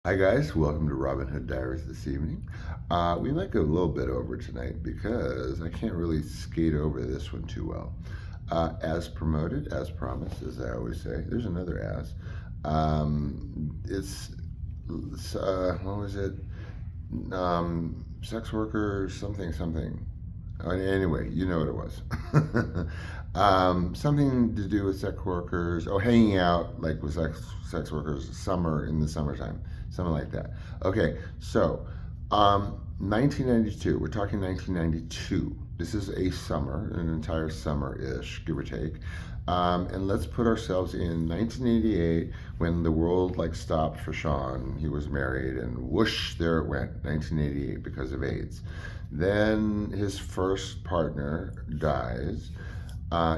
Hi guys, welcome to Robin Hood Diaries this evening. We might go a little bit over tonight because I can't really skate over this one too well. As promoted, as promised, as I always say. There's another as. It's what was it? Sex workers, something, something. Anyway, you know what it was. Something to do with sex workers. Oh, hanging out like with sex workers, summer in the summertime, something like that. Okay, so 1992. We're talking 1992. This is a summer, an entire summer-ish, give or take. And let's put ourselves in 1988 when the world like stopped for Sean. He was married, and whoosh, there it went. 1988 because of AIDS. Then his first partner dies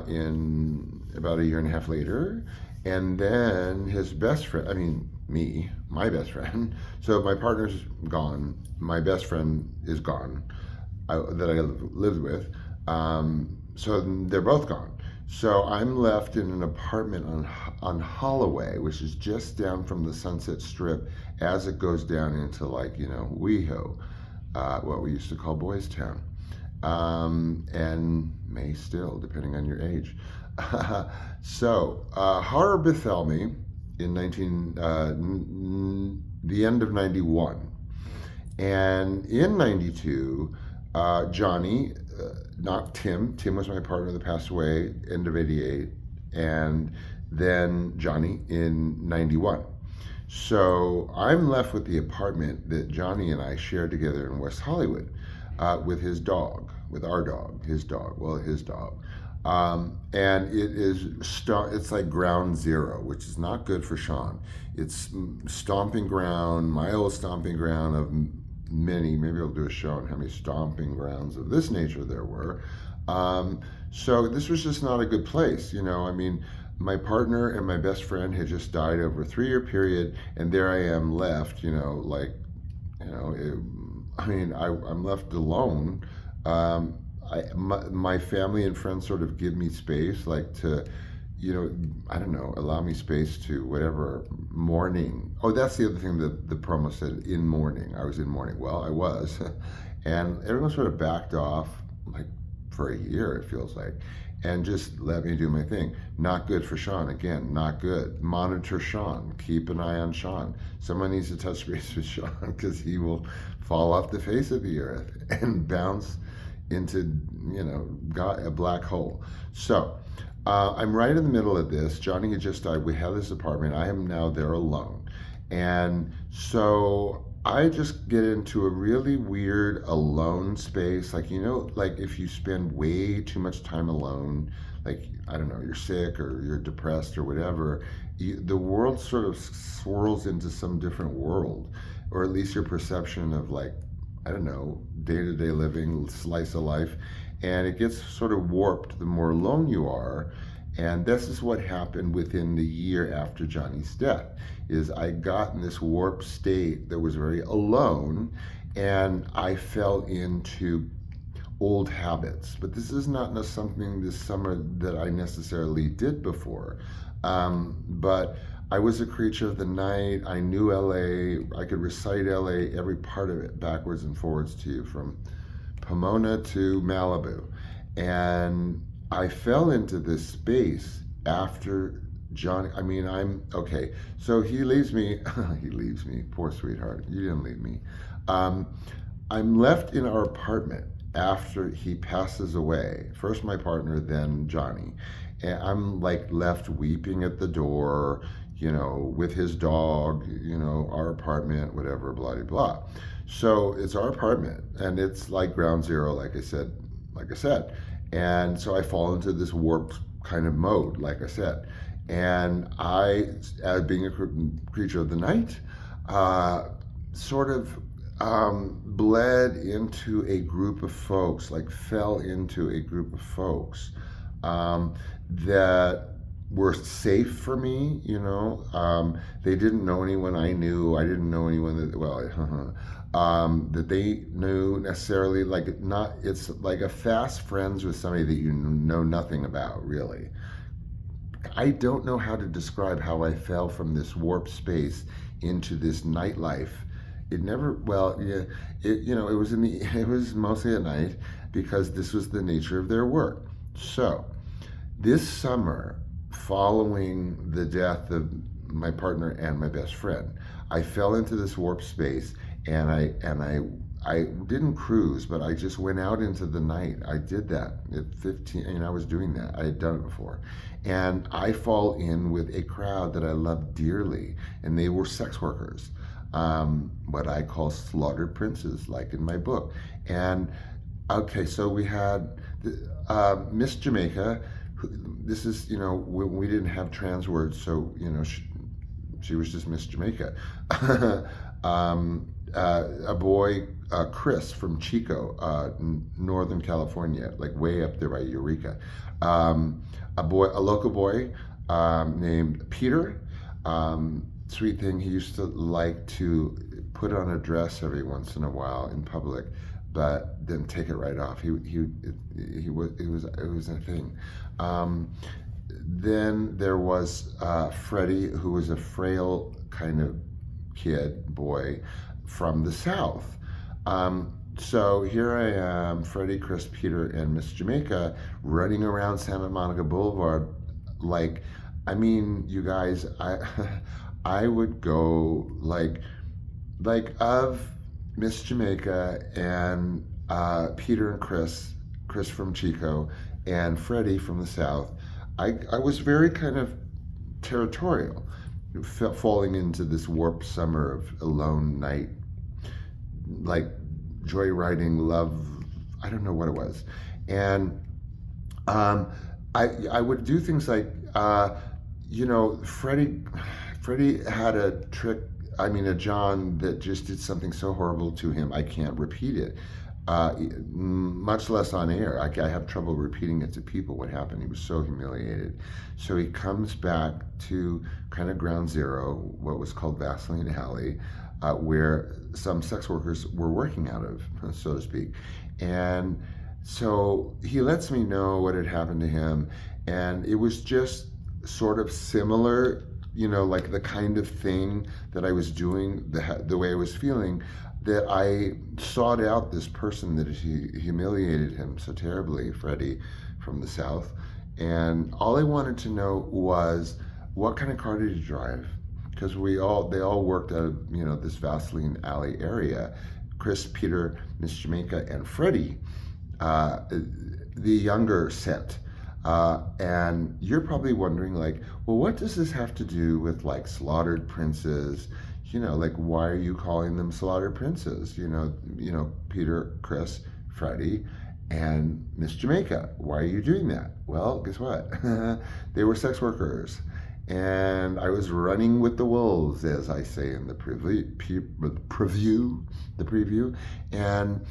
in about a year and a half later. And then his best friend, I mean, me, my best friend. So my partner's gone. My best friend is gone that I lived with. So they're both gone. So I'm left in an apartment on Holloway, which is just down from the Sunset Strip as it goes down into like, WeHo, what we used to call Boys Town, and may still, depending on your age. So horror befell me in the end of 91. And in 92, Johnny, not Tim, Tim was my partner that passed away end of 88, and then Johnny in 91. So I'm left with the apartment that Johnny and I shared together in West Hollywood with his dog, with our dog, his dog, well, his dog. And it's like ground zero, which is not good for Sean. It's stomping ground, my old stomping ground of many. Maybe I'll do a show on how many stomping grounds of this nature there were. So this was just not a good place. I mean, my partner and my best friend had just died over a 3-year period, and there I am left, I'm left alone. My family and friends sort of give me space, like to, I don't know, allow me space to whatever mourning. Oh, that's the other thing that the promo said, in mourning. I was in mourning. Well, I was. And everyone sort of backed off, like for a year, it feels like, and just let me do my thing. Not good for Sean. Again, not good. Monitor Sean. Keep an eye on Sean. Someone needs to touch base with Sean because he will fall off the face of the earth and bounce into, a black hole. So I'm right in the middle of this. Johnny had just died. We have this apartment. I am now there alone. And so I just get into a really weird alone space. Like, like if you spend way too much time alone, like, I don't know, you're sick or you're depressed or whatever, the world sort of swirls into some different world, or at least your perception of, like, I don't know, day to day living, slice of life. And it gets sort of warped the more alone you are. And this is what happened within the year after Johnny's death, is I got in this warped state that was very alone, and I fell into old habits. But this is not something this summer that I necessarily did before. But I was a creature of the night. I knew LA. I could recite LA, every part of it, backwards and forwards to you, from Pomona to Malibu. And I fell into this space after Johnny. I mean, I'm okay. So he leaves me. He leaves me. Poor sweetheart. You didn't leave me. Um, I'm left in our apartment after he passes away. First my partner, then Johnny. And I'm like left weeping at the door, with his dog, our apartment, whatever, blah, blah, blah. So it's our apartment, and it's like ground zero, like I said. And so I fall into this warped kind of mode, like I said. And I, as being a creature of the night, sort of bled into a group of folks, like fell into a group of folks that were safe for me. They didn't know anyone I knew. I didn't know anyone that they knew necessarily. Like, not, it's like a fast friends with somebody that you know nothing about, really. I don't know how to describe how I fell from this warped space into this nightlife. It never, well, yeah, it was in the, it was mostly at night because this was the nature of their work. So this summer, following the death of my partner and my best friend, I fell into this warp space, and I didn't cruise, but I just went out into the night. I did that at 15, and I was doing that. I had done it before. And I fall in with a crowd that I love dearly, and they were sex workers, what I call slaughtered princes, like in my book. And okay, so we had Miss Jamaica. This is, we didn't have trans words, so, she was just Miss Jamaica. A boy, Chris from Chico, Northern California, like way up there by Eureka. A local boy named Peter. Sweet thing. He used to like to put on a dress every once in a while in public, but then take it right off. It was a thing. Then there was Freddie, who was a frail kind of boy from the South. So here I am, Freddie, Chris, Peter, and Miss Jamaica running around Santa Monica Boulevard. Like, I mean, you guys, I would go like of Miss Jamaica and Peter and Chris from Chico, and Freddie from the South. I was very kind of territorial, falling into this warped summer of alone night, like joyriding, love. I don't know what it was, and I would do things like Freddie had a trick. I mean, a John that just did something so horrible to him, I can't repeat it. Much less on air. I have trouble repeating it to people what happened. He was so humiliated. So he comes back to kind of ground zero, what was called Vaseline Alley, where some sex workers were working out of, so to speak. And so he lets me know what had happened to him. And it was just sort of similar, like the kind of thing that I was doing, the way I was feeling, that I sought out this person that humiliated him so terribly, Freddie from the South. And all I wanted to know was, what kind of car did he drive? Because they all worked at this Vaseline Alley area. Chris, Peter, Miss Jamaica, and Freddie, the younger set. And you're probably wondering, like, well, what does this have to do with like slaughtered princes? Like, why are you calling them slaughtered princes? Peter, Chris, Freddie, and Miss Jamaica. Why are you doing that? Well, guess what? They were sex workers. And I was running with the wolves, as I say in the preview. And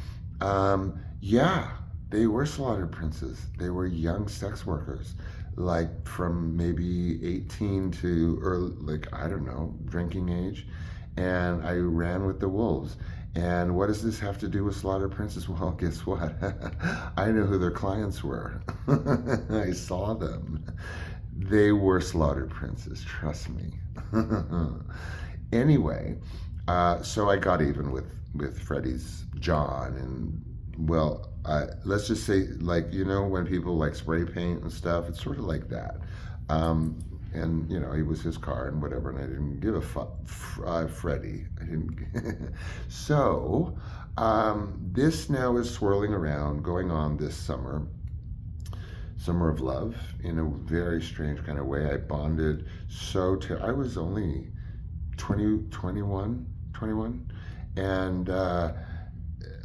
yeah, they were slaughtered princes. They were young sex workers, like from maybe 18 to early, like, I don't know, drinking age. And I ran with the wolves. And what does this have to do with slaughtered princes? Well, guess what? I know who their clients were. I saw them. They were slaughtered princes, trust me. Anyway, so I got even with Freddie's John, and well, let's just say, like, when people like spray paint and stuff, it's sort of like that. And he was his car and whatever, and I didn't give a fuck. Freddie, I didn't. So this now is swirling around, going on this summer of love, in a very strange kind of way. I bonded I was only 21, and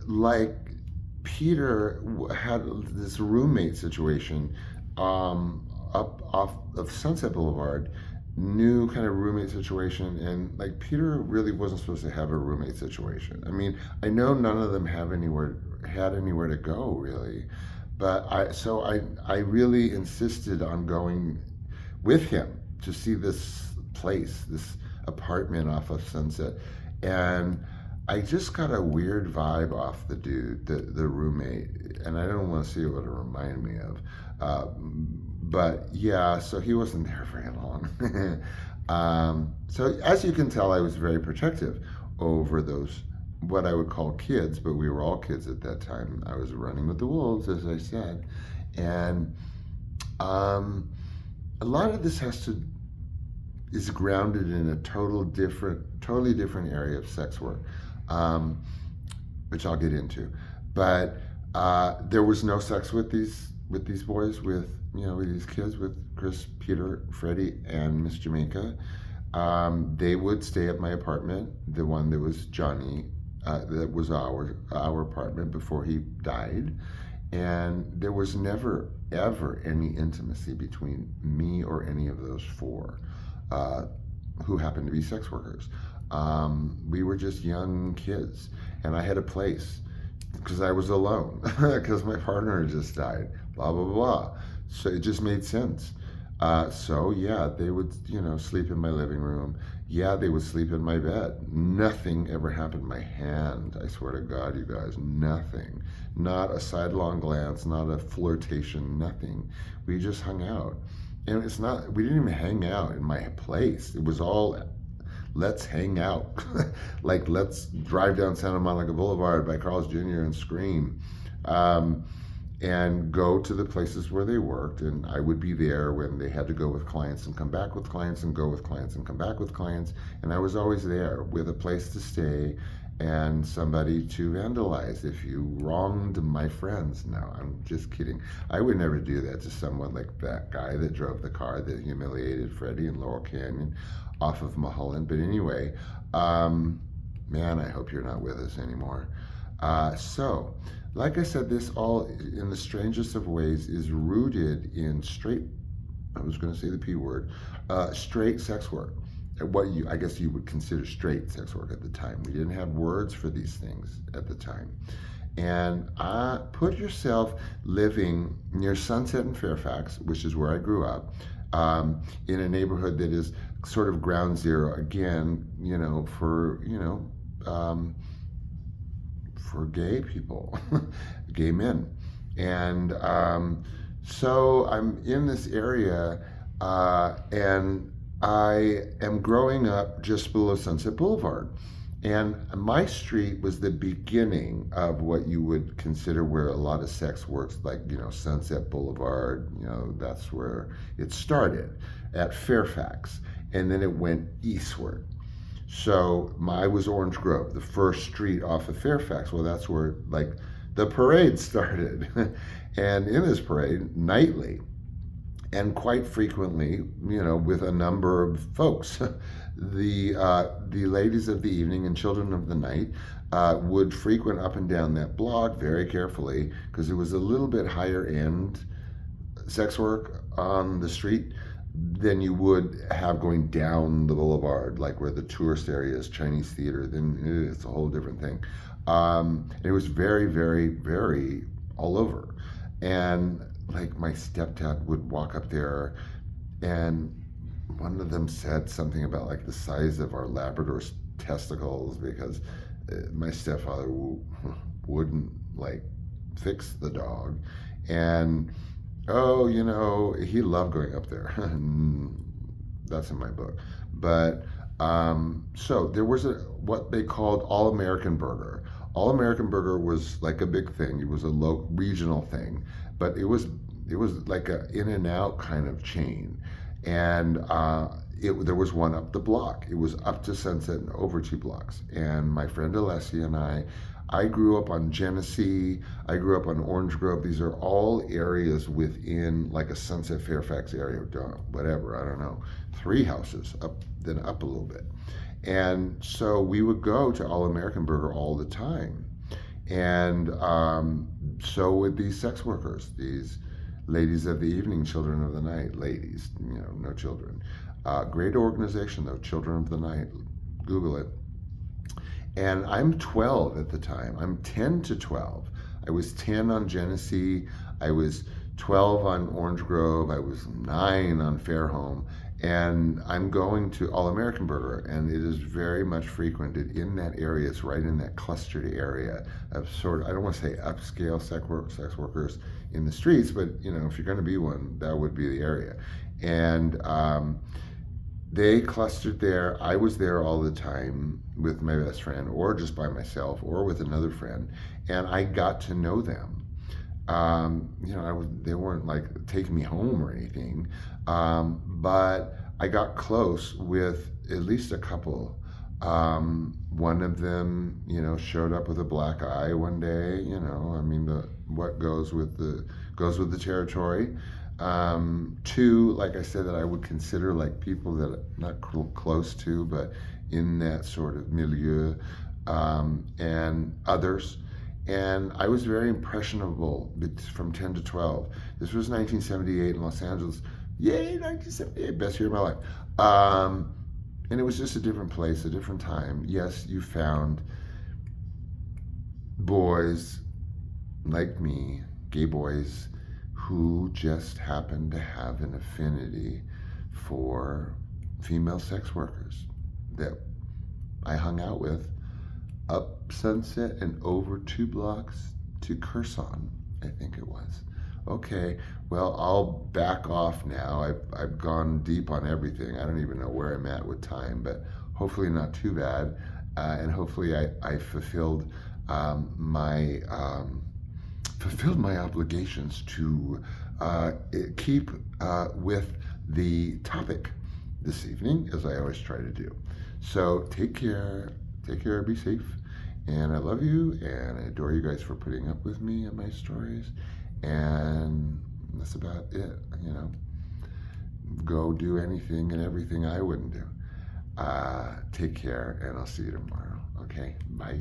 like Peter had this roommate situation up off of Sunset Boulevard, new kind of roommate situation, and like Peter really wasn't supposed to have a roommate situation. I mean, I know none of them had anywhere to go really, but I really insisted on going with him to see this place, this apartment off of Sunset, and I just got a weird vibe off the dude, the roommate, and I don't want to see what it reminded me of. But yeah, so he wasn't there very long. So as you can tell, I was very protective over those what I would call kids, but we were all kids at that time. I was running with the wolves, as I said, and um, a lot of this is grounded in a totally different area of sex work, um, which I'll get into. But there was no sex with these boys, with with these kids, with Chris, Peter, Freddie, and Miss Jamaica. They would stay at my apartment, the one that was Johnny, that was our apartment before he died, and there was never ever any intimacy between me or any of those four, uh, who happened to be sex workers. We were just young kids, and I had a place because I was alone because my partner just died. Blah blah blah. So it just made sense. So yeah, they would sleep in my living room. Yeah, they would sleep in my bed. Nothing ever happened. My hand, I swear to God, you guys, nothing. Not a sidelong glance, not a flirtation, nothing. We just hung out. And it's not, we didn't even hang out in my place. It was all, let's hang out. Like, let's drive down Santa Monica Boulevard by Carl's Jr. and scream. Um, and go to the places where they worked. And I would be there when they had to go with clients and come back with clients and go with clients and come back with clients. And I was always there with a place to stay and somebody to vandalize if you wronged my friends. No, I'm just kidding. I would never do that to someone like that guy that drove the car that humiliated Freddie in Laurel Canyon off of Mulholland. But anyway, man, I hope you're not with us anymore. Like I said, this all, in the strangest of ways, is rooted in straight, I was going to say the P word, straight sex work. I guess you would consider straight sex work at the time. We didn't have words for these things at the time. And put yourself living near Sunset and Fairfax, which is where I grew up, in a neighborhood that is sort of ground zero, again, for gay people, gay men. And so I'm in this area, and I am growing up just below Sunset Boulevard. And my street was the beginning of what you would consider where a lot of sex works, like, Sunset Boulevard, that's where it started, at Fairfax. And then it went eastward. So I was Orange Grove, the first street off of Fairfax. Well, that's where like the parade started. And in this parade, nightly, and quite frequently, with a number of folks, the ladies of the evening and children of the night would frequent up and down that block very carefully because it was a little bit higher end sex work on the street than you would have going down the boulevard, like where the tourist area is, Chinese theater. Then it's a whole different thing. It was very, very, very all over. And like my stepdad would walk up there, and one of them said something about like the size of our Labrador's testicles because my stepfather wouldn't like fix the dog. And oh, he loved going up there. That's in my book. But so there was what they called All American Burger. All American Burger was like a big thing. It was a regional thing, but it was like a in and out kind of chain, and there was one up the block. It was up to Sunset and over 2 blocks. And my friend Alessia and I grew up on Genesee. I grew up on Orange Grove. These are all areas within like a Sunset Fairfax area, whatever, I don't know, 3 houses up, then up a little bit. And so we would go to All American Burger all the time. And so would these sex workers, these ladies of the evening, children of the night, ladies, no children. Great organization though, Children of the Night, Google it. And I'm 12 at the time. I'm 10 to 12. I was 10 on Genesee. I was 12 on Orange Grove. I was 9 on Fairholme. And I'm going to All American Burger, and it is very much frequented in that area. It's right in that clustered area of I don't want to say upscale sex workers in the streets, but if you're going to be one, that would be the area. And they clustered there. I was there all the time with my best friend, or just by myself, or with another friend, and I got to know them. They weren't like taking me home or anything, but I got close with at least a couple. One of them, showed up with a black eye one day. I mean, what goes with the territory. Two, like I said, that I would consider like people that I'm not close to, but in that sort of milieu, and others. And I was very impressionable from 10 to 12. This was 1978 in Los Angeles. Yay, 1978, best year of my life. And it was just a different place, a different time. Yes, you found boys like me, gay boys, who just happened to have an affinity for female sex workers that I hung out with up Sunset and over 2 blocks to Curson, I think it was. Okay, well, I'll back off now. I've gone deep on everything. I don't even know where I'm at with time, but hopefully not too bad. And hopefully I fulfilled my obligations to keep with the topic this evening, as I always try to do. So take care, be safe, and I love you, and I adore you guys for putting up with me and my stories, and that's about it. Go do anything and everything I wouldn't do. Take care, and I'll see you tomorrow. Okay, bye.